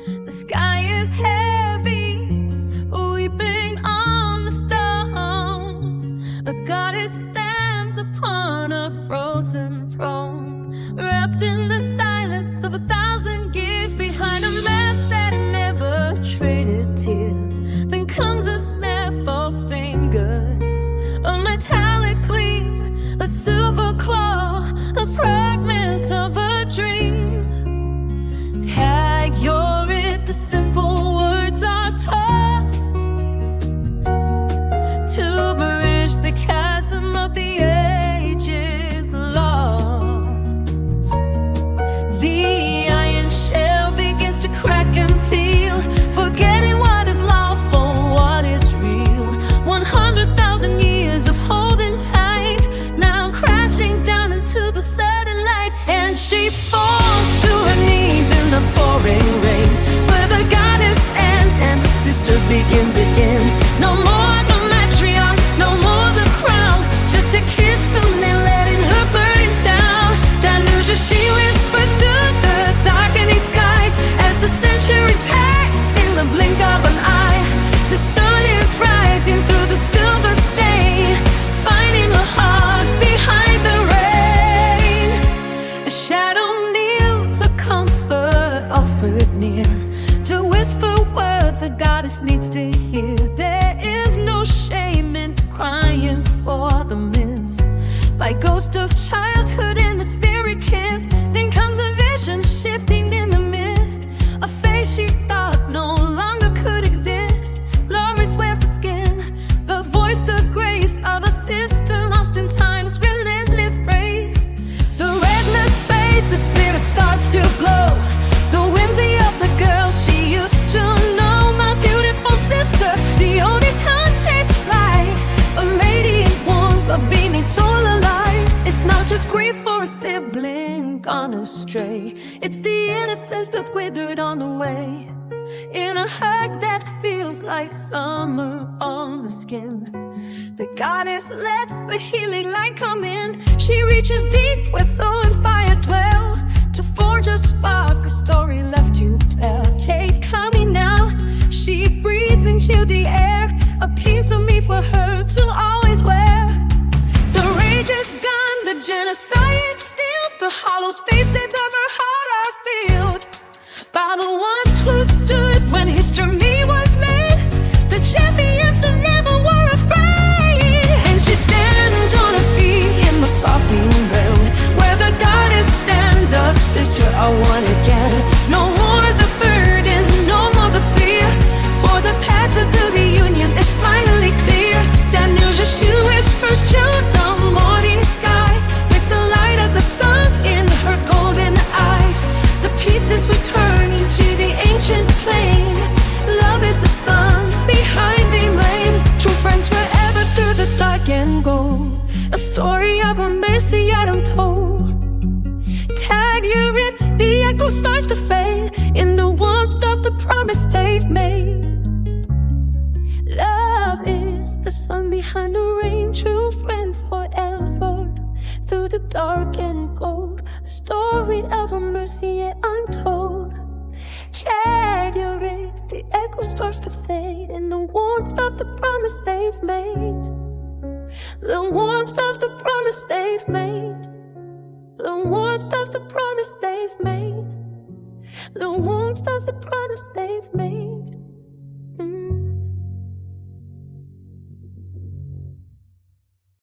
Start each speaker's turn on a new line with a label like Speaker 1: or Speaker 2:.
Speaker 1: The sky is heavy, weeping on the stone. A goddess stands upon a frozen throne, wrapped in the silence of 1,000 years, behind a mask that never traded tears. Then comes a snap of fingers, a metallic gleam, a silver claw, a fragment of a dream. Tag, you're it, the simple words are tossed to bridge the chasm of the ages lost. The iron shell begins to crack and peel, forgetting what is lawful, what is real. 100,000 years of holding tight, now crashing down into the sudden light. And she falls to her knees in the pouring rain, where the goddess ends and the sister begins again. No more the matriarch, no more the crown, just a kid soon and letting her burdens down. Delusion, she whispers to the darkening sky as the centuries pass in the blink of an eye. The sun is rising through the silver stain, finding her heart behind the rain. A shadow kneels, a comfort offered near, to whisper words a goddess needs to hear. There is no shame in crying for the miss, by ghost of childhood and a spirit kiss. Then comes a vision shifting in the mist, a face she thought no longer could exist. Loris wears the skin, the voice, the grace of a sister lost in time's relentless race. The redness fade, the spirit starts to glow, the whimsy of the girl she used to know. My beautiful sister, the only tongue takes flight, a radiant warmth, a beaming soul alive. It's not just grief for a sibling gone astray, it's the innocence that withered on the way. In a hug that feels like summer on the skin, the goddess lets the healing light come in. She reaches deep where soul and fire dwell, to forge a spark, a story left to tell. Take Okami now, she breathes and chill the air, a piece of me for her to always wear. The rage is gone, the genocide still, the hollow spaces of her heart are filled by the ones who stood when history was made, the champions who never were afraid. And she stands on her feet in the soft green ground, where the goddess stands, a sister are one again. No more the burden, no more the fear, for the path to the reunion is finally clear. Delusion, she whispers to the morning sky, with the light of the sun in her golden eye. The pieces returning to the ancient plane. Love is the sun behind the rain. True friends forever through the dark and gold, a story of her mercy yet untold. Tag, you're it, the echo starts to fade in the warmth of the promise they've made. Love is the sun behind the rain. True friends forever through the dark and gold, a story of a mercy yet untold. Tag, you're it, the echo starts to fade in the warmth of the promise they've made. The warmth of the promise they've made. The warmth of the promise they've made. The warmth of the promise they've made.